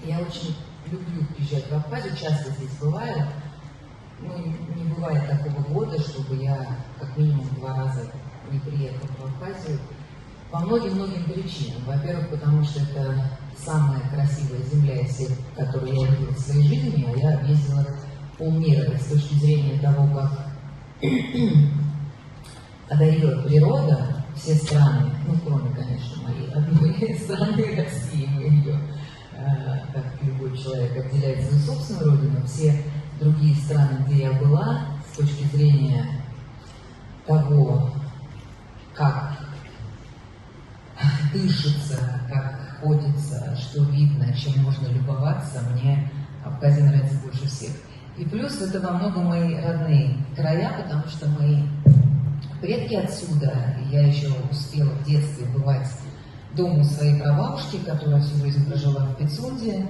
Я очень люблю приезжать в Абхазию, часто здесь бываю. Ну, не бывает такого года, чтобы я как минимум 2 раза не приехала в Абхазию. По многим-многим причинам. Во-первых, потому что это самая красивая земля из всех, которые я видела в своей жизни, а я объездила полмира. И с точки зрения того, как одарила природа все страны, ну, кроме, конечно, моей одной страны, России, мы ее, как любой человек, отделяет свою собственную родину, все другие страны, где я была, с точки зрения того, как дышится, как ходится, что видно, чем можно любоваться, мне Абхазия нравится больше всех. И плюс это во многом мои родные края, потому что мои предки отсюда, и я еще успела в детстве бывать дома у своей прабабушки, которая всю жизнь прожила в Пицунде.